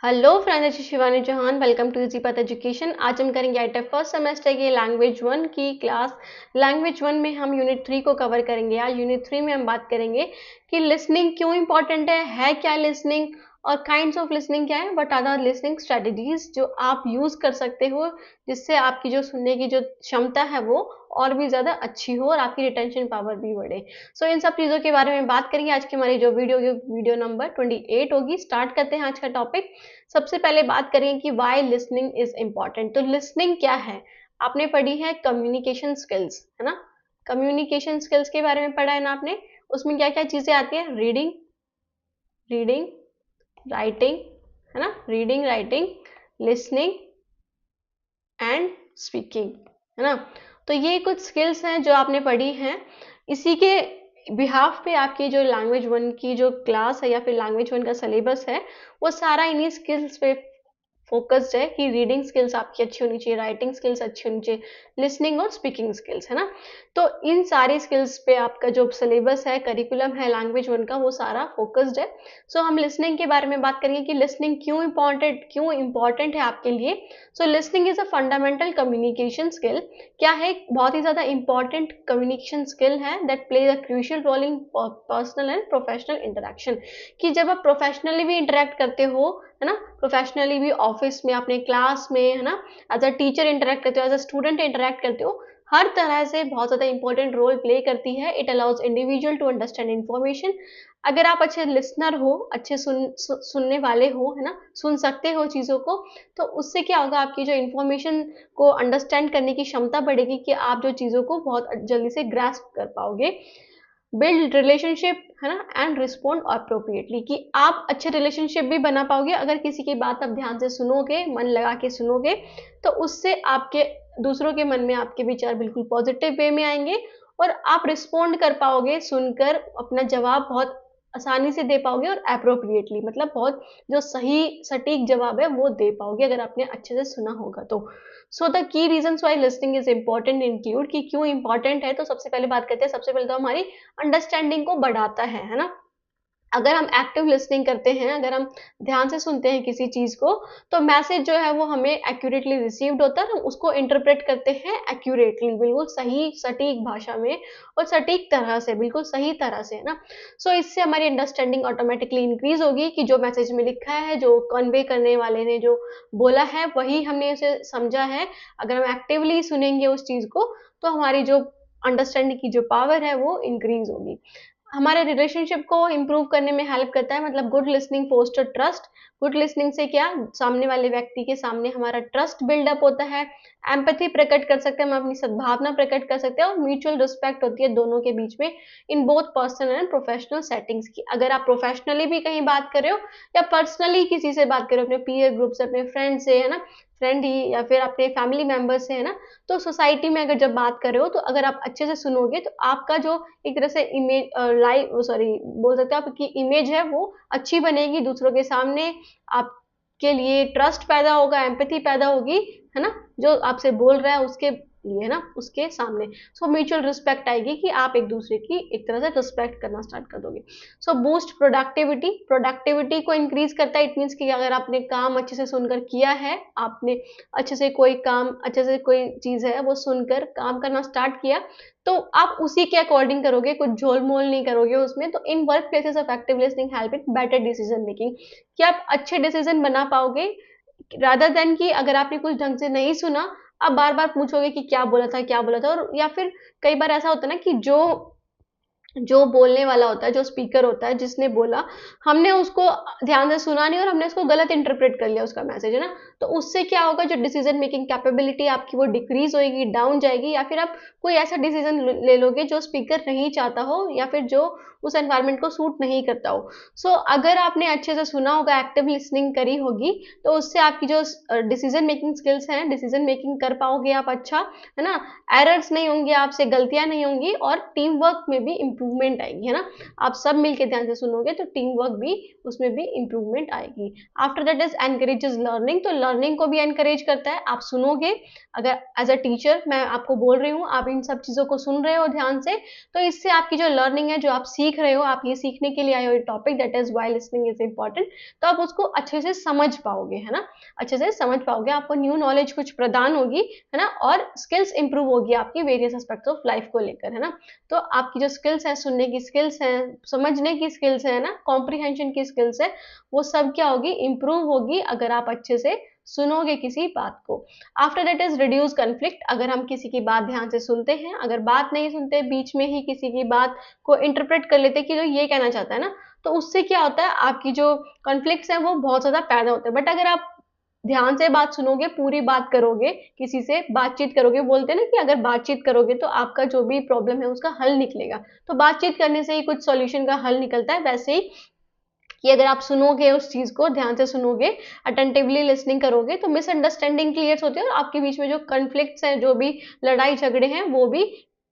Hello friends, Shivani Chauhan. Welcome to easy path education. आज हम करेंगे आईटेक फर्स्ट सेमेस्टर की लैंग्वेज 1 की क्लास। लैंग्वेज 1 में हम यूनिट 3 को कवर करेंगे। आज यूनिट 3 में हम बात करेंगे कि लिसनिंग क्यों इंपॉर्टेंट है क्या लिसनिंग, और काइंड्स ऑफ लिसनिंग क्या है, what are the listening strategies जो आप यूज कर सकते हो जिससे आपकी जो सुनने की जो क्षमता है वो और भी ज्यादा अच्छी हो और आपकी रिटेंशन पावर भी बढ़े। सो इन सब चीजों के बारे में बात करेंगे। आज की हमारी जो वीडियो नंबर 28 होगी। स्टार्ट करते हैं आज का टॉपिक। सबसे पहले बात करें कि वाई लिसनिंग इज इम्पॉर्टेंट। तो लिसनिंग क्या है? आपने पढ़ी है कम्युनिकेशन स्किल्स, है ना। कम्युनिकेशन स्किल्स के बारे में पढ़ा है ना आपने। उसमें क्या क्या चीजें आती है? रीडिंग, रीडिंग, राइटिंग, है ना। Reading, writing, listening and speaking, है ना। तो ये कुछ स्किल्स हैं जो आपने पढ़ी हैं। इसी के बिहाफ पे आपकी जो लैंग्वेज 1 की जो क्लास है या फिर लैंग्वेज 1 का सिलेबस है वो सारा इन्हीं स्किल्स पे फोकस्ड है कि रीडिंग स्किल्स आपकी अच्छी होनी चाहिए, राइटिंग स्किल्स अच्छी होनी चाहिए, लिसनिंग और स्पीकिंग स्किल्स, है ना। तो इन सारी स्किल्स पे आपका जो सिलेबस है, करिकुलम है लैंग्वेज 1 का, वो सारा फोकस्ड है। सो हम लिसनिंग के बारे में बात करेंगे कि लिसनिंग क्यों इंपॉर्टेंट है आपके लिए। So listening is a fundamental communication skill. क्या है? बहुत ही ज्यादा इंपॉर्टेंट कम्युनिकेशन स्किल है that plays a crucial role in personal and professional interaction. कि जब आप प्रोफेशनली भी इंटरेक्ट करते हो, है ना, प्रोफेशनली भी ऑफिस में, अपने क्लास में, है ना, एज अ टीचर इंटरेक्ट करते हो, एज अ स्टूडेंट इंटरेक्ट करते हो, हर तरह से बहुत ज़्यादा इंपॉर्टेंट रोल प्ले करती है। It allows individual to understand information. अगर आप अच्छे लिसनर हो, अच्छे सुनने वाले हो, है ना, सुन सकते हो चीज़ों को, तो उससे क्या होगा, आपकी जो इन्फॉर्मेशन को अंडरस्टैंड करने की क्षमता बढ़ेगी कि आप जो चीज़ों को बहुत जल्दी से ग्रास्प कर पाओगे। बिल्ड रिलेशनशिप, है ना, एंड रिस्पॉन्ड अप्रोप्रिएटली। कि आप अच्छे रिलेशनशिप भी बना पाओगे अगर किसी की बात आप ध्यान से सुनोगे, मन लगा के सुनोगे, तो उससे आपके दूसरों के मन में आपके विचार बिल्कुल पॉजिटिव वे में आएंगे और आप रिस्पॉन्ड कर पाओगे, सुनकर अपना जवाब बहुत आसानी से दे पाओगे और अप्रोप्रिएटली, मतलब बहुत जो सही सटीक जवाब है वो दे पाओगे अगर आपने अच्छे से सुना होगा तो। So the key reasons why listening is important include, कि क्यों इंपॉर्टेंट है। तो सबसे पहले बात करते हैं, सबसे पहले तो हमारी अंडरस्टैंडिंग को बढ़ाता है ना। अगर हम एक्टिव लिसनिंग करते हैं, अगर हम ध्यान से सुनते हैं किसी चीज को, तो मैसेज जो है वो हमें एक्यूरेटली रिसीव्ड होता है, हम उसको इंटरप्रेट करते हैं एक्यूरेटली, बिल्कुल सही सटीक भाषा में और सटीक तरह से, बिल्कुल सही तरह से, है ना। सो इससे हमारी अंडरस्टैंडिंग ऑटोमेटिकली इंक्रीज होगी कि जो मैसेज में लिखा है, जो कन्वे करने वाले ने जो बोला है, वही हमने उसे समझा है। अगर हम एक्टिवली सुनेंगे उस चीज को, तो हमारी जो अंडरस्टैंडिंग की जो पावर है वो इंक्रीज होगी। हमारे रिलेशनशिप को इम्प्रूव करने में हेल्प करता है। मतलब good listening foster trust. Good listening से क्या, सामने वाले व्यक्ति के सामने हमारा ट्रस्ट बिल्डअप होता है, एम्पैथी प्रकट कर सकते हैं, हम अपनी सद्भावना प्रकट कर सकते हैं और म्यूचुअल रिस्पेक्ट होती है दोनों के बीच में, in both personal and professional settings की। अगर आप प्रोफेशनली भी कहीं बात कर रहे हो या पर्सनली किसी से बात कर रहे हो, अपने पीयर ग्रुप से, अपने फ्रेंड से, है ना, फ्रेंड ही या फिर अपने फैमिली मेंबर से, है ना, तो सोसाइटी में अगर जब बात कर रहे हो, तो अगर आप अच्छे से सुनोगे तो आपका जो एक तरह से इमेज लाइव सॉरी बोल सकते हो, आपकी इमेज है वो अच्छी बनेगी दूसरों के सामने। आपके लिए ट्रस्ट पैदा होगा, एम्पैथी पैदा होगी, है ना, जो आपसे बोल रहा है उसके लिए, है ना, उसके सामने। सो म्यूचुअल रिस्पेक्ट आएगी कि आप एक दूसरे की एक तरह से रिस्पेक्ट करना स्टार्ट कर दोगे। सो बूस्ट प्रोडक्टिविटी। प्रोडक्टिविटी को इंक्रीज करता है। इट मीन्स कि अगर आपने काम अच्छे से सुनकर किया है, आपने अच्छे से कोई काम, अच्छे से कोई चीज है वो सुनकर काम करना स्टार्ट किया, तो आप उसी के अकॉर्डिंग करोगे, कुछ झोल मोल नहीं करोगे उसमें। तो in work places of active listening help in better decision making, कि आप अच्छे डिसीजन बना पाओगे, रादर देन कि अगर आपने कुछ ढंग से नहीं सुना, आप बार बार पूछोगे कि क्या बोला था, क्या बोला था। और या फिर कई बार ऐसा होता है ना कि जो जो बोलने वाला होता है, जो स्पीकर होता है, जिसने बोला, हमने उसको ध्यान से सुना नहीं और हमने उसको गलत इंटरप्रेट कर लिया उसका मैसेज, है ना। तो उससे क्या होगा, जो डिसीजन मेकिंग कैपेबिलिटी आपकी वो डिक्रीज होगी, डाउन जाएगी, या फिर आप कोई ऐसा डिसीजन ले लोगे जो स्पीकर नहीं चाहता हो या फिर जो उस एनवायरमेंट को सूट नहीं करता हो। सो अगर आपने अच्छे से सुना होगा, एक्टिव लिसनिंग करी होगी, तो उससे आपकी जो डिसीजन मेकिंग स्किल्स हैं, डिसीजन मेकिंग कर पाओगे आप अच्छा, है ना। एरर्स नहीं होंगे, आपसे गलतियां नहीं होंगी और टीम वर्क में भी इंप्रूवमेंट आएगी, है ना। आप सब मिलके ध्यान से सुनोगे तो टीम वर्क भी, उसमें भी इंप्रूवमेंट आएगी। After that is encourages learning. तो लर्निंग को भी एनकरेज करता है। आप सुनोगे, अगर एज अ टीचर मैं आपको बोल रही हूँ, आप इन सब चीजों को सुन रहे हो ध्यान से, तो इससे आपकी जो लर्निंग है, जो आप सीख सीख रहे हो, आप ये सीखने के लिए आए हो topic, that is why listening is important, तो आप उसको अच्छे से समझ पाओगे, है ना, अच्छे से समझ पाओगे, आपको न्यू नॉलेज कुछ प्रदान होगी, है ना, और स्किल्स इंप्रूव होगी आपकी वेरियस एस्पेक्ट्स ऑफ लाइफ को लेकर, है ना। तो आपकी जो स्किल्स है, सुनने की स्किल्स है, समझने की स्किल्स है ना, कॉम्प्रिहेंशन की स्किल्स है, वो सब क्या होगी, इंप्रूव होगी अगर आप अच्छे से सुनोगे किसी बात को। After that is reduce conflict, अगर हम किसी की बात ध्यान से सुनते हैं, अगर बात नहीं सुनते, बीच में ही किसी की बात को इंटरप्रेट कर लेते कि जो ये कहना चाहता है ना, तो उससे क्या होता है, आपकी जो कॉन्फ्लिक्ट्स है वो बहुत ज्यादा पैदा होते हैं। बट अगर आप ध्यान से बात सुनोगे, पूरी बात करोगे, किसी से बातचीत करोगे, बोलते हैं ना कि अगर बातचीत करोगे तो आपका जो भी प्रॉब्लम है उसका हल निकलेगा, तो बातचीत करने से ही कुछ सॉल्यूशन का हल निकलता है। वैसे ही कि अगर आप सुनोगे, उस चीज को ध्यान से सुनोगे, अटेंटिवली लिसनिंग करोगे, तो मिसअंडरस्टैंडिंग क्लियर होती है और आपके बीच में जो कन्फ्लिक्ट्स हैं, जो भी लड़ाई झगड़े हैं, वो भी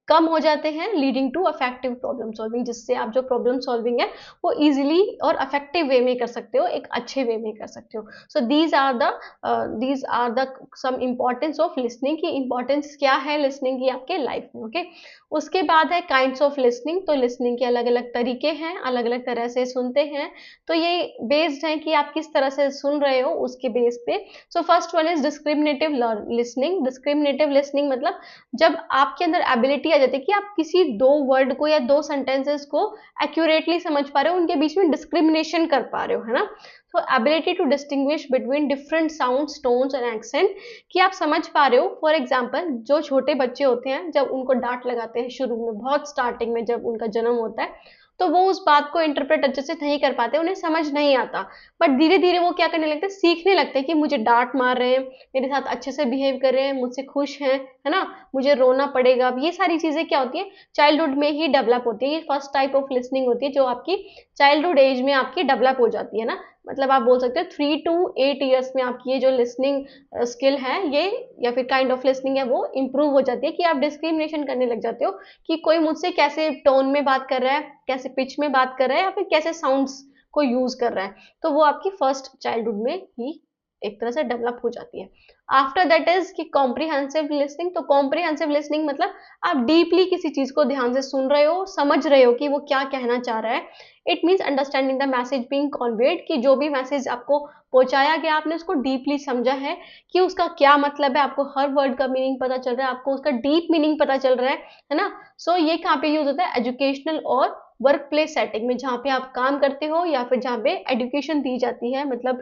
कम हो जाते हैं, leading to effective problem solving, जिससे आप जो प्रॉब्लम सॉल्विंग है वो इजीली और अफेक्टिव वे में कर सकते हो, एक अच्छे वे में कर सकते हो। So these are the some importance of listening, की इम्पोर्टेंस क्या है लिसनिंग की आपके लाइफ में, ओके। उसके बाद है काइंड्स ऑफ लिसनिंग, तो लिसनिंग के अलग अलग तरीके हैं, अलग अलग तरह से सुनते हैं, तो ये बेस्ड है कि आप किस तरह से सुन रहे हो उसके बेस पे। So first one is discriminative listening. Discriminative listening मतलब जब आपके अंदर एबिलिटी आ जाती है कि आप किसी दो वर्ड को या दो सेंटेंसेस को एक्यूरेटली समझ पा रहे हो, उनके बीच में डिस्क्रिमिनेशन कर पा रहे हो, है ना। तो ability to distinguish between different sounds, tones and accent, कि आप समझ पा रहे हो। फॉर एग्जाम्पल, जो छोटे बच्चे होते हैं, जब उनको डांट लगाते हैं शुरू में, बहुत स्टार्टिंग में जब उनका जन्म होता है, तो वो उस बात को इंटरप्रेट अच्छे से नहीं कर पाते, उन्हें समझ नहीं आता। बट धीरे धीरे वो क्या करने लगते हैं, सीखने लगते हैं कि मुझे डांट मार रहे हैं, मेरे साथ अच्छे से बिहेव कर रहे हैं, मुझसे खुश हैं, है ना, मुझे रोना पड़ेगा। अब ये सारी चीजें क्या होती है, चाइल्डहुड में ही डेवलप होती है। ये फर्स्ट टाइप ऑफ लिसनिंग होती है जो आपकी चाइल्डहुड एज में आपकी डेवलप हो जाती है ना। मतलब आप बोल सकते हो 3 to 8 ईयर्स में आपकी ये जो लिसनिंग स्किल है, ये या फिर काइंड ऑफ लिसनिंग है, वो इंप्रूव हो जाती है कि आप डिस्क्रिमिनेशन करने लग जाते हो कि कोई मुझसे कैसे टोन में बात कर रहा है, कैसे पिच में बात कर रहा है, या फिर कैसे साउंड्स को यूज कर रहा है। तो वो आपकी फर्स्ट चाइल्डहुड में ही एक तरह से डेवलप हो जाती है। आफ्टर दैट इज कि कॉम्प्रिहेंसिव लिसनिंग। तो कॉम्प्रिहेंसिव लिसनिंग मतलब आप डीपली किसी चीज को ध्यान से सुन रहे हो, समझ रहे हो कि वो क्या कहना चाह रहा है। It means understanding the message being conveyed, कि जो भी मैसेज आपको पहुंचाया गया, आपने उसको डीपली समझा है कि उसका क्या मतलब है, आपको हर वर्ड का मीनिंग पता चल रहा है, आपको उसका डीप मीनिंग पता चल रहा है ना। सो ये कहाँ पे यूज होता है, एजुकेशनल और वर्क प्लेस सेटिंग में, जहाँ पे आप काम करते हो या फिर जहाँ पे एजुकेशन दी जाती है। मतलब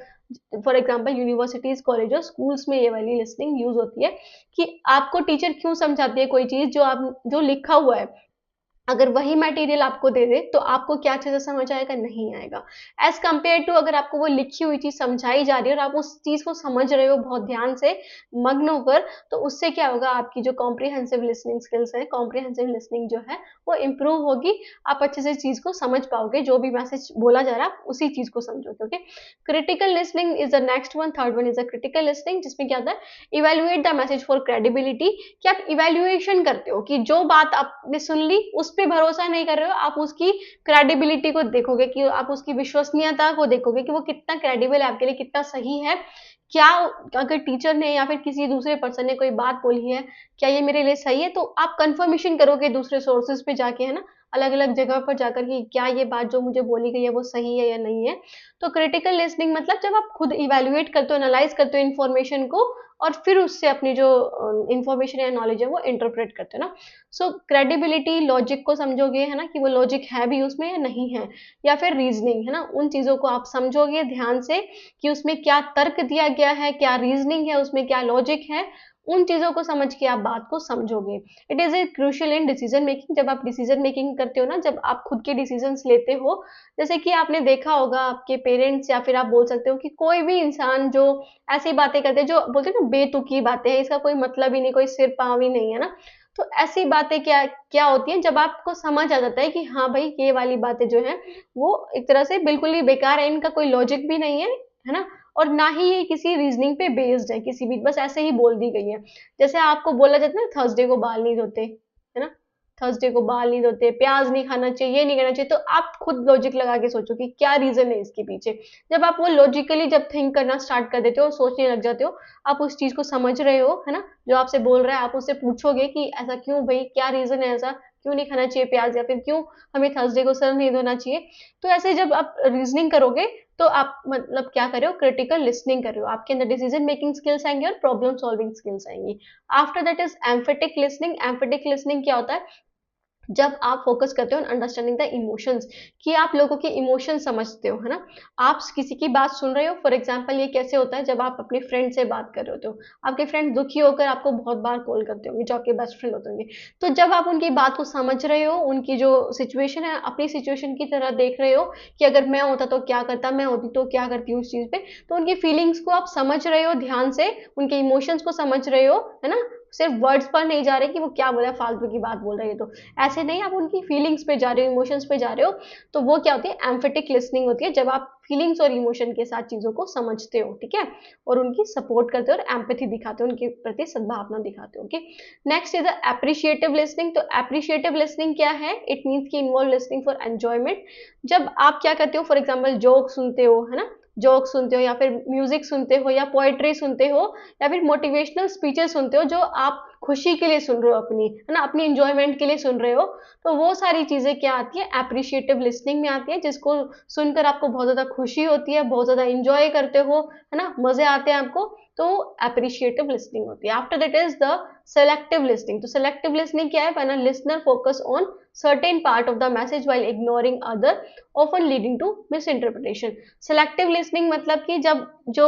फॉर एग्जाम्पल यूनिवर्सिटीज, कॉलेज और स्कूल्स में ये वाली लिसनिंग यूज होती है कि आपको टीचर क्यों समझाती है कोई चीज, जो लिखा हुआ है, अगर वही मटेरियल आपको दे दे तो आपको क्या अच्छे से समझ आएगा, नहीं आएगा। एज कम्पेयर टू अगर आपको वो लिखी हुई चीज समझाई जा रही है और आप उस चीज को समझ रहे हो बहुत ध्यान से, मग्न होकर, तो उससे क्या होगा, आपकी जो कॉम्प्रिहेंसिव लिसनिंग स्किल्स है, कॉम्प्रिहेंसिव लिसनिंग जो है वो इंप्रूव होगी। आप अच्छे से चीज को समझ पाओगे, जो भी मैसेज बोला जा रहा है आप उसी चीज को समझोगे, okay. Critical listening is the next one, third one is the critical listening, जिसमें क्या होता है, evaluate the message for credibility, कि आप इवेल्युएशन करते हो कि जो बात आपने सुन ली उस पे भरोसा नहीं कर रहे हो, आप उसकी क्रेडिबिलिटी को देखोगे, कि आप उसकी विश्वसनीयता को देखोगे कि वो कितना क्रेडिबल है, आपके लिए कितना सही है। क्या अगर टीचर ने या फिर किसी दूसरे पर्सन ने कोई बात बोली है, क्या ये मेरे लिए सही है, तो आप कंफर्मेशन करोगे दूसरे सोर्सेज पे जाके, है ना, अलग अलग जगह पर जाकर कि क्या ये बात जो मुझे बोली गई है वो सही है या नहीं है। तो क्रिटिकल लिसनिंग मतलब जब आप खुद इवेल्युएट करते हो, एनालाइज करते हो इन्फॉर्मेशन को, और फिर उससे अपनी जो इन्फॉर्मेशन या नॉलेज है वो इंटरप्रेट करते हो ना। सो क्रेडिबिलिटी, लॉजिक को समझोगे, है ना, कि वो लॉजिक है भी उसमें या नहीं है, या फिर रीजनिंग, है ना, उन चीजों को आप समझोगे ध्यान से कि उसमें क्या तर्क दिया गया है, क्या रीजनिंग है, उसमें क्या लॉजिक है, उन चीजों को समझ के आप बात को समझोगे। It is a crucial in decision making, जब आप डिसीजन मेकिंग करते हो ना, जब आप खुद के डिसीजंस लेते हो, जैसे कि आपने देखा होगा आपके पेरेंट्स, या फिर आप बोल सकते हो कि कोई भी इंसान जो ऐसी बातें करते हैं, जो बोलते हैं ना बेतुकी बातें हैं, इसका कोई मतलब ही नहीं, कोई सिर पाँव ही नहीं है ना। तो ऐसी बातें क्या क्या होती हैं, जब आपको समझ आ जाता है कि हाँ भाई ये वाली बातें जो है वो एक तरह से बिल्कुल ही बेकार है, इनका कोई लॉजिक भी नहीं है ना, और ना ही ये किसी रीजनिंग पे बेस्ड है, किसी भी बस ऐसे ही बोल दी गई है। जैसे आपको बोला जाता है ना, थर्सडे को बाल नहीं धोते, है ना, थर्सडे को बाल नहीं धोते, प्याज नहीं खाना चाहिए, ये नहीं करना चाहिए, तो आप खुद लॉजिक लगा के सोचो कि क्या रीजन है इसके पीछे। जब आप वो लॉजिकली जब थिंक करना स्टार्ट कर देते हो, सोचने लग जाते हो, आप उस चीज को समझ रहे हो, है ना, जो आपसे बोल रहा है, आप उससे पूछोगे कि ऐसा क्यों भाई, क्या रीजन है ऐसा, क्यों नहीं खाना चाहिए प्याज, या फिर क्यों हमें थर्सडे को सर नहीं धोना चाहिए। तो ऐसे जब आप रीजनिंग करोगे तो आप मतलब क्या कर रहे हो, क्रिटिकल लिसनिंग कर रहे हो, आपके अंदर डिसीजन मेकिंग स्किल्स आएंगी और प्रॉब्लम सॉल्विंग स्किल्स आएंगी। After that is emphatic listening. Emphatic listening क्या होता है, जब आप फोकस करते हो अंडरस्टैंडिंग द इमोशंस, कि आप लोगों के इमोशन समझते हो, है ना। आप किसी की बात सुन रहे हो, फॉर एग्जांपल ये कैसे होता है, जब आप अपने फ्रेंड से बात कर रहे होते हो, आपके फ्रेंड दुखी होकर आपको बहुत बार कॉल करते होंगे, जो आपके बेस्ट फ्रेंड होते होंगे, तो जब आप उनकी बात को समझ रहे हो, उनकी जो सिचुएशन है अपनी सिचुएशन की तरह देख रहे हो, कि अगर मैं होता तो क्या करता, मैं होती तो क्या करती उस चीज पे, तो उनकी फीलिंग्स को आप समझ रहे हो ध्यान से, उनके इमोशंस को समझ रहे हो, है ना। सिर्फ वर्ड्स पर नहीं जा रहे कि वो क्या बोला, फालतू की बात बोल रही है, तो ऐसे नहीं, आप उनकी फीलिंग्स पे जा रहे हो, इमोशंस पे जा रहे हो, तो वो क्या होती है, एम्फेटिक लिसनिंग होती है, जब आप फीलिंग्स और इमोशन के साथ चीजों को समझते हो, ठीक है, और उनकी सपोर्ट करते हो और एम्पैथी दिखाते हो, उनके प्रति सद्भावना दिखाते हो। Okay, next is appreciative listening. तो एप्रिशिएटिव लिसनिंग क्या है, इट मीन्स की इन्वॉल्व लिसनिंग फॉर एंजॉयमेंट। जब आप क्या करते हो, फॉर एग्जाम्पल जोक सुनते हो, है ना, जोक सुनते हो, या फिर म्यूजिक सुनते हो, या पोएट्री सुनते हो, या फिर मोटिवेशनल स्पीचेस सुनते हो, जो आप खुशी के लिए सुन रहे हो, अपनी, है ना, अपनी इंजॉयमेंट के लिए सुन रहे हो, तो वो सारी चीजें क्या आती है, एप्रिशिएटिव लिसनिंग में आती है, जिसको सुनकर आपको बहुत ज्यादा खुशी होती है, बहुत ज्यादा इंजॉय करते हो, है ना, मजे आते हैं आपको, तो एप्रिशिएटिव लिसनिंग होती है। After that is the selective listening. तो सेलेक्टिव लिसनिंग क्या है, when a listener focus on certain part of the message while ignoring other, often leading to misinterpretation। selective listening मतलब कि जब जो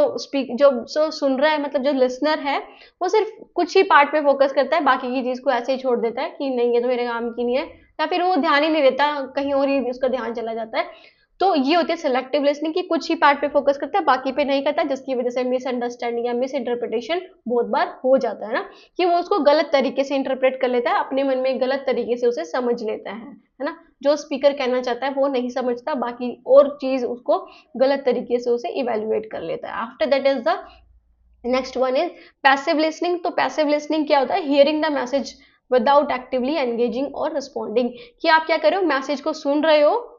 सुन रहा है, मतलब जो लिसनर है, वो सिर्फ कुछ ही पार्ट पे फोकस करता है, बाकी की चीज को ऐसे ही छोड़ देता है कि नहीं ये तो मेरे काम की नहीं है, या फिर वो ध्यान ही नहीं देता, कहीं और ही उसका ध्यान चला जाता है। तो ये होती है सिलेक्टिव लिसनिंग, की कुछ ही पार्ट पे फोकस करता है, बाकी पे नहीं करता, जिसकी वजह से मिसअंडरस्टैंडिंग या मिस इंटरप्रिटेशन बहुत बार हो जाता है ना, कि वो उसको गलत तरीके से इंटरप्रेट कर लेता है, अपने मन में गलत तरीके से उसे समझ लेता है ना। जो स्पीकर कहना चाहता है वो नहीं समझता, बाकी और चीज उसको गलत तरीके से उसे इवेल्युएट कर लेता है। After that is the next one is passive listening. तो पैसिव लिसनिंग क्या होता है, hearing the message without actively engaging और रिस्पॉन्डिंग। कि आप क्या कर रहे हो, मैसेज को सुन रहे हो,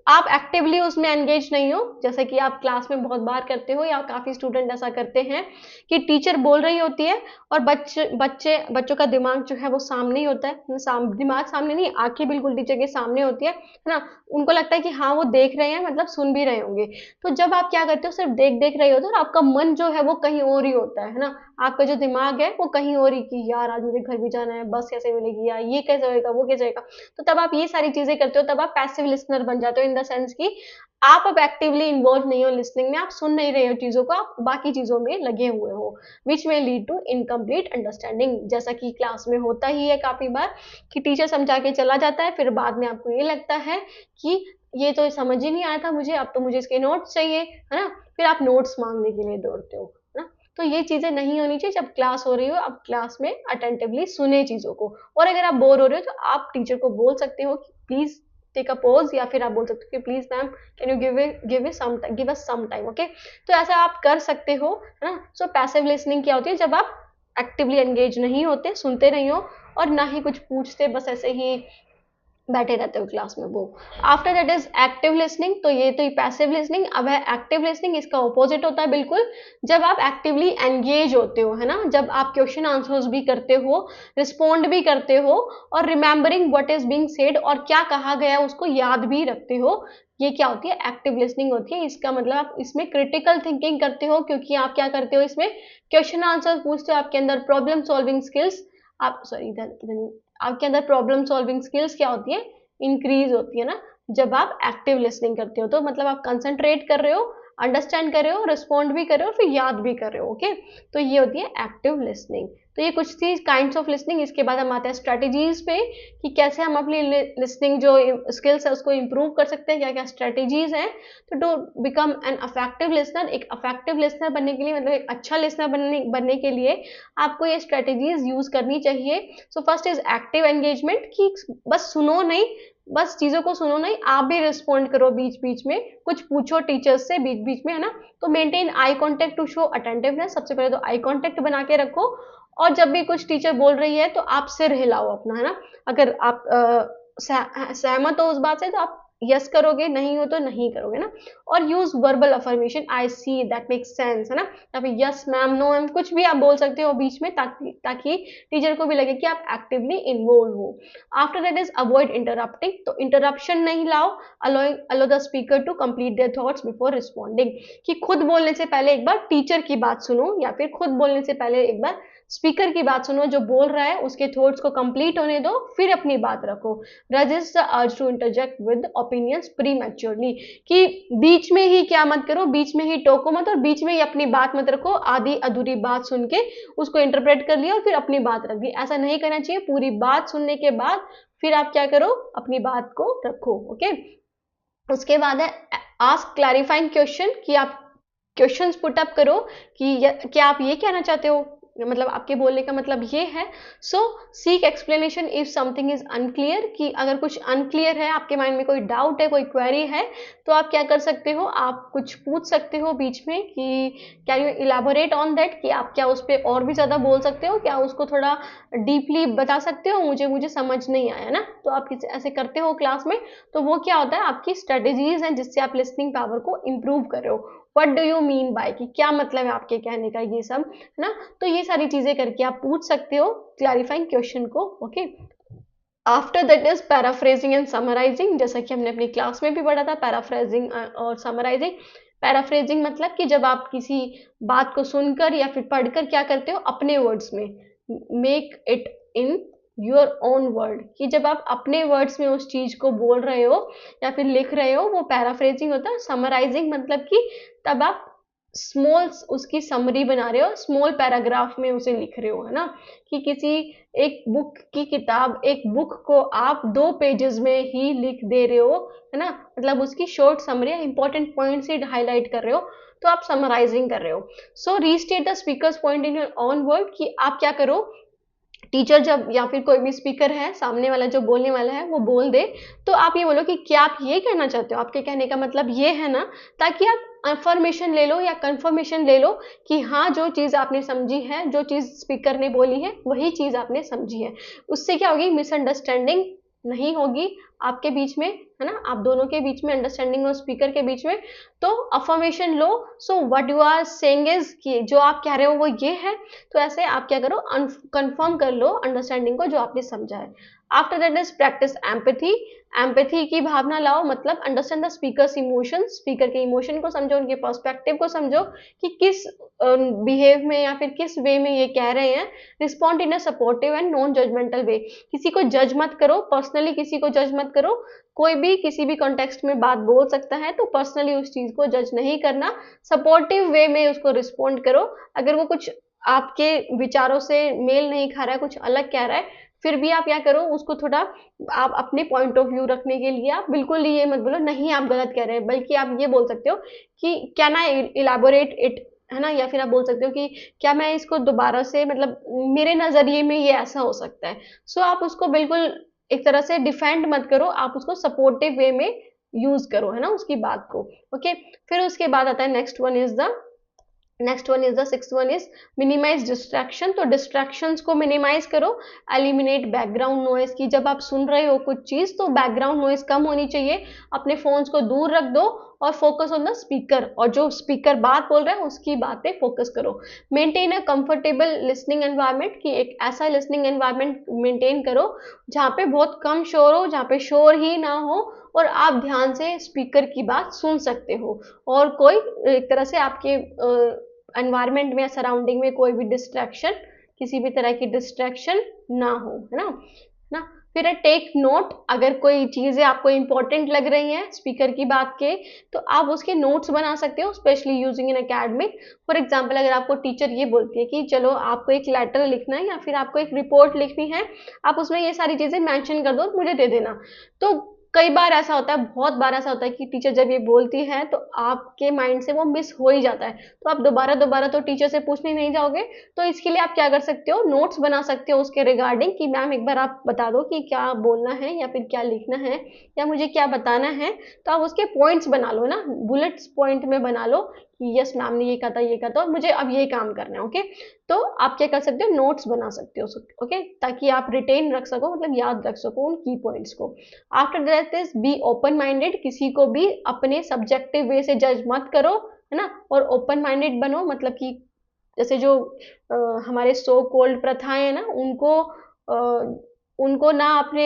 आप एक्टिवली उसमें एंगेज नहीं हो, जैसे कि आप क्लास में बहुत बार करते हो, या काफी स्टूडेंट ऐसा करते हैं कि टीचर बोल रही होती है और बच्चों का दिमाग जो है वो सामने ही होता है, दिमाग सामने नहीं, आंखें बिल्कुल टीचर के सामने होती है ना। उनको लगता है कि हाँ वो देख रहे हैं, मतलब सुन भी रहे होंगे। तो जब आप क्या करते हो, सिर्फ देख देख रहे होते हो, और आपका मन जो है वो कहीं और ही होता है ना, आपका जो दिमाग है वो कहीं और ही, कि यार आज मुझे घर भी जाना है, बस कैसे मिलेगी, या ये कैसे होएगा, वो कैसे होएगा। तो तब आप ये सारी चीजें करते हो, तब आप पैसिव लिसनर बन जाते हो, इन द सेंस कि आप अब एक्टिवली इन्वॉल्व नहीं हो लिसनिंग में, आप सुन नहीं रहे हो चीजों को, आप बाकी चीजों में लगे हुए हो, विच में लीड टू इनकम्प्लीट अंडरस्टैंडिंग। जैसा कि क्लास में होता ही है काफी बार, कि टीचर समझा के चला जाता है, फिर बाद में आपको ये लगता है कि ये तो समझ ही नहीं आया था मुझे, अब तो मुझे इसके नोट्स चाहिए, है ना, फिर आप नोट्स मांगने के लिए दौड़ते हो, है ना। तो ये चीजें नहीं होनी चाहिए। जब क्लास हो रही हो, आप क्लास में अटेंटिवली सुने चीजों को, और अगर आप बोर हो रहे हो तो आप टीचर को बोल सकते हो कि प्लीज टेक अ पॉज, या फिर आप बोल सकते हो कि please ma'am can you give us some time. Okay, तो ऐसा आप कर सकते हो, है ना। सो पैसिव लिसनिंग क्या होती है, जब आप एक्टिवली एंगेज नहीं होते, सुनते नहीं हो, और ना ही कुछ पूछते, बस ऐसे ही बैठे रहते हो क्लास में, वो। After that is active listening. तो ये तो पैसिव लिसनिंग। अब है एक्टिव लिसनिंग, इसका ऑपोजिट होता है बिल्कुल, जब आप एक्टिवली एंगेज होते हो, है ना, जब आप क्वेश्चन आंसर्स भी करते हो, रिस्पॉन्ड भी करते हो, और remembering what is being said, और क्या कहा गया उसको याद भी रखते हो, ये क्या होती है, एक्टिव लिसनिंग होती है। इसका मतलब आप इसमें क्रिटिकल थिंकिंग करते हो, क्योंकि आप क्या करते हो, इसमें क्वेश्चन आंसर पूछते हो, आपके अंदर प्रॉब्लम सॉल्विंग स्किल्स, आप सॉरी आपके अंदर प्रॉब्लम सॉल्विंग स्किल्स क्या होती है, इंक्रीज होती है ना, जब आप एक्टिव लिसनिंग करते हो। तो मतलब आप कंसंट्रेट कर रहे हो, अंडरस्टैंड कर रहे हो, रिस्पॉन्ड भी कर रहे हो, फिर याद भी कर रहे हो। ओके, तो ये होती है एक्टिव लिसनिंग। तो ये कुछ थी काइंड्स ऑफ लिसनिंग। इसके बाद हम आते हैं स्ट्रेटेजीज पे, कि कैसे हम अपनी लिसनिंग जो स्किल्स है उसको इंप्रूव कर सकते हैं, क्या क्या स्ट्रेटेजीज हैं। तो to become an effective listener, एक अफेक्टिव लिसनर बनने के लिए, मतलब एक अच्छा लिसनर बनने के लिए आपको ये स्ट्रेटेजीज यूज करनी चाहिए। So first is active engagement, कि बस सुनो नहीं, बस चीजों को सुनो नहीं, आप भी रिस्पॉन्ड करो बीच बीच में, कुछ पूछो टीचर्स से बीच बीच में, है ना। तो maintain eye contact to show attentiveness. सबसे पहले तो आई कांटेक्ट बना के रखो, और जब भी कुछ टीचर बोल रही है तो आप सिर हिलाओ अपना, है ना। अगर आप सहमत हो उस बात से, तो आप यस करोगे, नहीं हो तो नहीं करोगे ना। और use verbal affirmation, I see, that make sense, है ना, या फिर यस मैम, नो मैम, कुछ भी आप बोल सकते हो बीच में, ताकि ताकि टीचर को भी लगे कि आप एक्टिवली इन्वॉल्व हो। After that is avoid interrupting, तो इंटरप्शन नहीं लाओ, allow the speaker to complete their thoughts before responding, कि खुद बोलने से पहले एक बार टीचर की बात सुनो, या फिर खुद बोलने से पहले एक बार स्पीकर की बात सुनो, जो बोल रहा है उसके थॉट्स को कंप्लीट होने दो, फिर अपनी बात रखो। Resist the urge to interject with opinions prematurely, कि बीच में ही क्या मत करो, बीच में ही टोको मत, और बीच में ही अपनी बात मत रखो, आधी अधूरी बात सुन के उसको इंटरप्रेट कर लिया और फिर अपनी बात रख दी, ऐसा नहीं करना चाहिए। पूरी बात सुनने के बाद फिर आप क्या करो, अपनी बात को रखो। ओके, उसके बाद है आस्क क्लैरिफाइंग क्वेश्चन, कि आप क्वेश्चंस पुट अप करो कि क्या आप ये कहना चाहते हो, मतलब आपके बोलने का मतलब ये है। So seek explanation if something is unclear, कि अगर कुछ अनक्लियर है, आपके माइंड में कोई डाउट है, कोई क्वेरी है, तो आप क्या कर सकते हो, आप कुछ पूछ सकते हो बीच में कि can you elaborate on that, कि आप क्या उस पर और भी ज़्यादा बोल सकते हो, क्या उसको थोड़ा डीपली बता सकते हो, मुझे समझ नहीं आया ना। तो आप ऐसे करते हो क्लास में, तो वो क्या होता है, आपकी स्ट्रेटेजीज हैं जिससे आप लिसनिंग पावर को इम्प्रूव कर रहे हो। What do you mean by, कि क्या मतलब है आपके कहने का, ये सब है ना। तो ये सारी चीजें करके आप पूछ सकते हो क्लैरिफाइंग क्वेश्चन को। Okay, after that is paraphrasing and summarising, जैसा कि हमने अपनी क्लास में भी पढ़ा था, पैराफ्रेजिंग और समराइजिंग। पैराफ्रेजिंग मतलब कि जब आप किसी बात को सुनकर या फिर पढ़कर क्या करते हो, अपने वर्ड्स में make it in your own word, कि जब आप अपने वर्ड्स में उस चीज को बोल रहे हो या फिर लिख रहे हो, वो पैराफ्रेजिंग होता है। समराइजिंग मतलब कि तब आप स्मॉल उसकी समरी बना रहे हो, स्मॉल पैराग्राफ में उसे लिख रहे हो, है ना, कि किसी एक बुक की किताब, एक बुक को आप 2 पेजेस में ही लिख दे रहे हो, है ना, मतलब उसकी शॉर्ट समरी, इंपॉर्टेंट पॉइंट्स ही हाईलाइट कर रहे हो, तो आप समराइजिंग कर रहे हो। So restate the speaker's point in your own word, कि आप क्या करो, टीचर जब या फिर कोई भी स्पीकर है, सामने वाला जो बोलने वाला है वो बोल दे, तो आप ये बोलो कि क्या आप ये कहना चाहते हो, आपके कहने का मतलब ये है ना, ताकि आप इंफॉर्मेशन ले लो या कंफर्मेशन ले लो कि हाँ, जो चीज़ आपने समझी है, जो चीज़ स्पीकर ने बोली है, वही चीज़ आपने समझी है। उससे क्या होगी, मिसअंडरस्टैंडिंग नहीं होगी आपके बीच में, है ना, आप दोनों के बीच में, अंडरस्टैंडिंग और स्पीकर के बीच में। तो अफर्मेशन लो, so what you are saying is, कि जो आप कह रहे हो वो ये है, तो ऐसे आप क्या करो, कंफर्म कर लो अंडरस्टैंडिंग को जो आपने समझा है। After that is practice empathy, empathy की भावना लाओ, मतलब understand the speakers emotion, speaker के इमोशन को समझो, उनके पर्सपेक्टिव को समझो कि किस बिहेव में या फिर किस वे में ये कह रहे हैं। Respond in a supportive and non judgemental way, किसी को जज मत करो, पर्सनली किसी को जज मत करो, कोई भी किसी भी कॉन्टेक्स्ट में बात बोल सकता है, तो पर्सनली उस चीज को जज नहीं करना, सपोर्टिव वे में उसको रिस्पॉन्ड करो। अगर वो कुछ आपके विचारों से मेल नहीं खा रहा है, कुछ अलग कह रहा है, फिर भी आप क्या करो, उसको थोड़ा, आप अपने पॉइंट ऑफ व्यू रखने के लिए आप बिल्कुल ये मत बोलो नहीं आप गलत कह रहे हैं, बल्कि आप ये बोल सकते हो कि कैन आई इलाबोरेट इट, है ना, या फिर आप बोल सकते हो कि क्या मैं इसको दोबारा से, मतलब मेरे नजरिए में ये ऐसा हो सकता है। सो आप उसको बिल्कुल एक तरह से डिफेंड मत करो, आप उसको सपोर्टिव वे में यूज करो, है ना, उसकी बात को। ओके, फिर उसके बाद आता है next one is the sixth one is minimise distraction, तो डिस्ट्रैक्शंस को मिनिमाइज करो। एलिमिनेट बैकग्राउंड नॉइज, की जब आप सुन रहे हो कुछ चीज तो बैकग्राउंड नॉइज कम होनी चाहिए, अपने फोन्स को दूर रख दो और फोकस ऑन द स्पीकर, और जो स्पीकर बात बोल रहा है उसकी बात पे फोकस करो। Maintain a comfortable listening environment, कि एक ऐसा लिसनिंग एनवायरनमेंट मेंटेन करो जहाँ पे बहुत कम शोर हो, जहाँ पे शोर ही ना हो, और आप ध्यान से स्पीकर की बात सुन सकते हो, और कोई एक तरह से आपके एनवायरनमेंट में, सराउंडिंग में कोई भी डिस्ट्रैक्शन, किसी भी तरह की डिस्ट्रैक्शन ना हो, है ना। फिर टेक नोट, अगर कोई चीज़ें आपको इंपॉर्टेंट लग रही हैं स्पीकर की बात के, तो आप उसके नोट्स बना सकते हो, specially using in academic. For example, अगर आपको टीचर ये बोलती है कि चलो आपको एक लेटर लिखना है या फिर आपको एक रिपोर्ट लिखनी है, आप उसमें ये सारी चीज़ें मेंशन कर दो, मुझे दे देना। तो कई बार ऐसा होता है, बहुत बार ऐसा होता है कि टीचर जब ये बोलती है तो आपके माइंड से वो मिस हो ही जाता है, तो आप दोबारा दोबारा तो टीचर से पूछने नहीं जाओगे। तो इसके लिए आप क्या कर सकते हो, नोट्स बना सकते हो उसके रिगार्डिंग, कि मैम एक बार आप बता दो कि क्या बोलना है या फिर क्या लिखना है या मुझे क्या बताना है। तो आप उसके पॉइंट्स बना लो ना, बुलेट्स पॉइंट में बना लो कि यस मैम ने ये कहा था, ये कहा था, और मुझे अब ये काम करना है। ओके, तो आप क्या कर सकते हो, नोट्स बना सकते हो। ओके, ताकि आप रिटेन रख सको, मतलब याद रख सको उन की पॉइंट्स को। After that is be open minded, किसी को भी अपने सब्जेक्टिव वे से जज मत करो, है ना, और ओपन माइंडेड बनो, मतलब कि जैसे जो हमारे सो कोल्ड प्रथाएं हैं ना, उनको ना अपने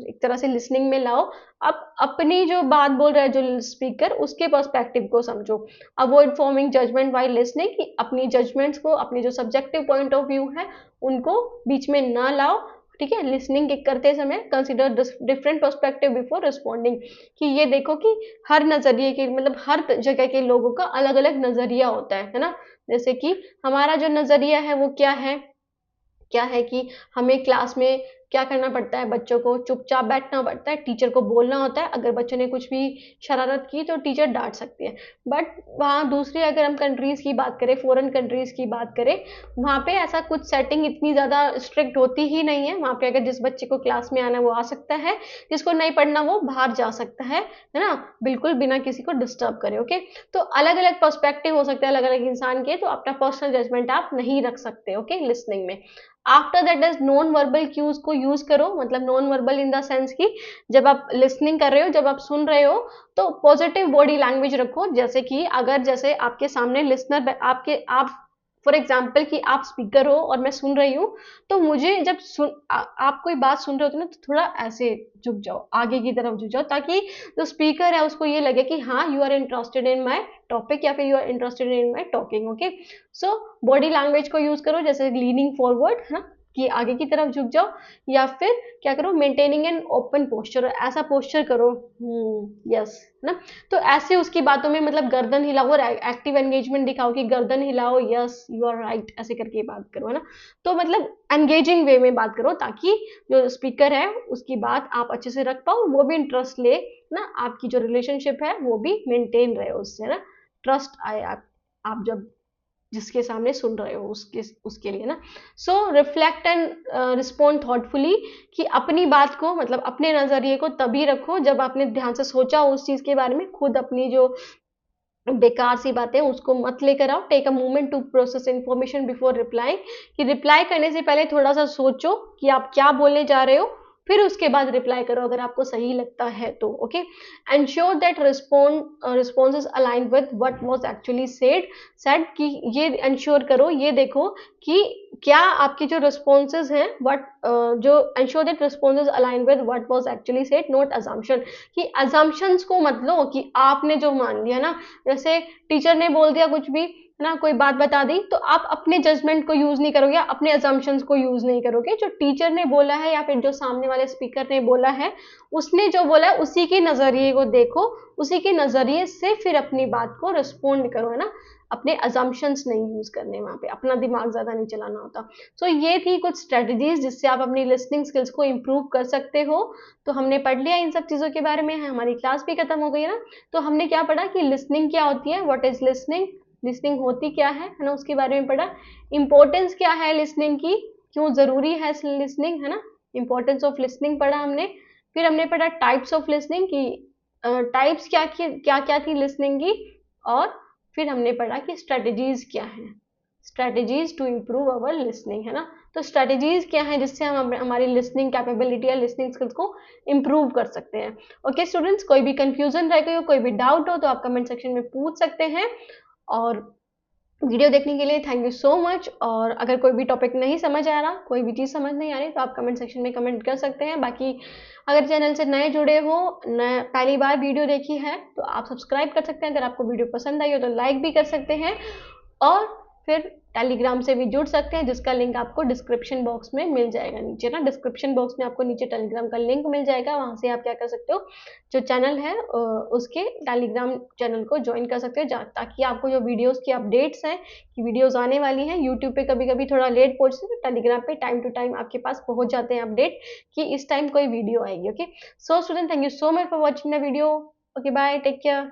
एक तरह से लिसनिंग में लाओ। अब अपनी जो बात बोल रहा है जो स्पीकर, उसके पर्सपेक्टिव को समझो। Avoid forming judgement while listening, कि अपनी जजमेंट्स को, अपनी जो सब्जेक्टिव पॉइंट ऑफ व्यू है उनको बीच में ना लाओ। ठीक है, लिसनिंग करते समय consider different perspective before responding, कि ये देखो कि हर नजरिए के, मतलब हर जगह के लोगों का अलग अलग नजरिया होता है ना। जैसे कि हमारा जो नजरिया है वो क्या है कि हमें क्लास में क्या करना पड़ता है, बच्चों को चुपचाप बैठना पड़ता है, टीचर को बोलना होता है, अगर बच्चों ने कुछ भी शरारत की तो टीचर डांट सकती है। बट वहाँ दूसरी अगर हम कंट्रीज की बात करें, फॉरेन कंट्रीज की बात करें, वहाँ पे ऐसा कुछ सेटिंग इतनी ज़्यादा स्ट्रिक्ट होती ही नहीं है। वहाँ पे अगर जिस बच्चे को क्लास में आना है वो आ सकता है, जिसको नहीं पढ़ना वो बाहर जा सकता है ना, बिल्कुल बिना किसी को डिस्टर्ब करे। ओके, तो अलग अलग पर्सपेक्टिव हो सकते हैं अलग अलग इंसान के, तो अपना पर्सनल जजमेंट आप नहीं रख सकते। ओके, लिसनिंग में after that is non verbal cues को यूज करो, मतलब non verbal in the sense कि जब आप लिसनिंग कर रहे हो, जब आप सुन रहे हो, तो पॉजिटिव बॉडी लैंग्वेज रखो। जैसे कि अगर जैसे आपके सामने लिसनर, आप फॉर एग्जाम्पल कि आप स्पीकर हो और मैं सुन रही हूँ, तो मुझे जब आप कोई बात सुन रहे होते ना, तो थोड़ा ऐसे झुक जाओ, आगे की तरफ झुक जाओ, ताकि जो स्पीकर है उसको ये लगे कि हाँ you are interested in my topic, या फिर you are interested in my talking. Okay, so body language को यूज करो, जैसे लीनिंग फॉरवर्ड, है ना, कि आगे की तरफ झुक जाओ, या फिर क्या करो, मेंटेनिंग एन ओपन पोस्चर, ऐसा पोस्चर करो, यस, है ना। तो ऐसे उसकी बातों में मतलब गर्दन हिलाओ और एक्टिव एंगेजमेंट दिखाओ, कि गर्दन हिलाओ, यस यू आर राइट, ऐसे करके बात करो, है ना। तो मतलब एंगेजिंग वे में बात करो, ताकि जो स्पीकर है उसकी बात आप अच्छे से रख पाओ, वो भी इंटरेस्ट ले ना, आपकी जो रिलेशनशिप है वो भी मेंटेन रहे उससे, है ना, ट्रस्ट आए आप जब जिसके सामने सुन रहे हो उसके लिए ना। सो रिफ्लेक्ट एंड रिस्पॉन्ड थॉटफुली, कि अपनी बात को, मतलब अपने नजरिए को तभी रखो जब आपने ध्यान से सोचा उस चीज के बारे में। खुद अपनी जो बेकार सी बातें उसको मत लेकर आओ। Take a moment to process information before reply, कि रिप्लाई करने से पहले थोड़ा सा सोचो कि आप क्या बोलने जा रहे हो, फिर उसके बाद रिप्लाई करो अगर आपको सही लगता है तो। Okay, ensure that responses align with what was actually said, कि ये एंश्योर करो, ये देखो कि क्या आपके जो रिस्पॉन्सेज हैं, जो ensure that responses align with what was actually said, not assumption, कि अजम्पशंस को मत लो कि आपने जो मान लिया ना, जैसे टीचर ने बोल दिया कुछ भी, है ना, कोई बात बता दी, तो आप अपने जजमेंट को यूज नहीं करोगे, अपने अजम्पशंस को यूज नहीं करोगे। जो टीचर ने बोला है या फिर जो सामने वाले स्पीकर ने बोला है, उसने जो बोला है उसी के नजरिए को देखो, उसी के नजरिए से फिर अपनी बात को रिस्पोंड करो, है ना। अपने अजम्पशंस नहीं यूज करने, वहां पे अपना दिमाग ज्यादा नहीं चलाना होता। सो ये थी कुछ स्ट्रेटजीज जिससे आप अपनी लिसनिंग स्किल्स को इम्प्रूव कर सकते हो। तो हमने पढ़ लिया इन सब चीजों के बारे में, हमारी क्लास भी खत्म हो गई है ना। तो हमने क्या पढ़ा कि लिसनिंग क्या होती है, व्हाट इज लिसनिंग, लिसनिंग होती क्या है ना, उसके बारे में पढ़ा। इंपॉर्टेंस क्या है लिसनिंग की, क्यों जरूरी है लिसनिंग, है ना, इंपॉर्टेंस ऑफ लिसनिंग पढ़ा हमने। फिर हमने पढ़ा टाइप्स ऑफ लिसनिंग की, टाइप्स क्या क्या थी लिसनिंग की। और फिर हमने पढ़ा कि स्ट्रेटजीज क्या है, strategies to improve our listening, है ना। तो स्ट्रेटजीज क्या है जिससे हम हमारी लिसनिंग कैपेबिलिटी या लिसनिंग स्किल्स को इम्प्रूव कर सकते हैं। ओके स्टूडेंट्स, कोई भी कंफ्यूजन रह गई हो, कोई भी डाउट हो, तो आप कमेंट सेक्शन में पूछ सकते हैं। और वीडियो देखने के लिए थैंक यू सो मच। और अगर कोई भी टॉपिक नहीं समझ आ रहा, कोई भी चीज़ समझ नहीं आ रही, तो आप कमेंट सेक्शन में कमेंट कर सकते हैं। बाकी अगर चैनल से नए जुड़े हो, पहली बार वीडियो देखी है, तो आप सब्सक्राइब कर सकते हैं। अगर आपको वीडियो पसंद आई हो तो लाइक भी कर सकते हैं, और फिर टेलीग्राम से भी जुड़ सकते हैं, जिसका लिंक आपको डिस्क्रिप्शन बॉक्स में मिल जाएगा नीचे ना। डिस्क्रिप्शन बॉक्स में आपको नीचे टेलीग्राम का लिंक मिल जाएगा, वहां से आप क्या कर सकते हो, जो चैनल है उसके टेलीग्राम चैनल को ज्वाइन कर सकते हो, ताकि आपको जो वीडियोस की अपडेट्स हैं कि वीडियोस आने वाली हैं। यूट्यूब पे कभी कभी थोड़ा लेट पहुंचते हैं, तो टेलीग्राम पे टाइम टू टाइम आपके पास पहुंच जाते हैं अपडेट कि इस टाइम कोई वीडियो आएगी। Okay so student, thank you so much for watching the video. Okay bye, take care.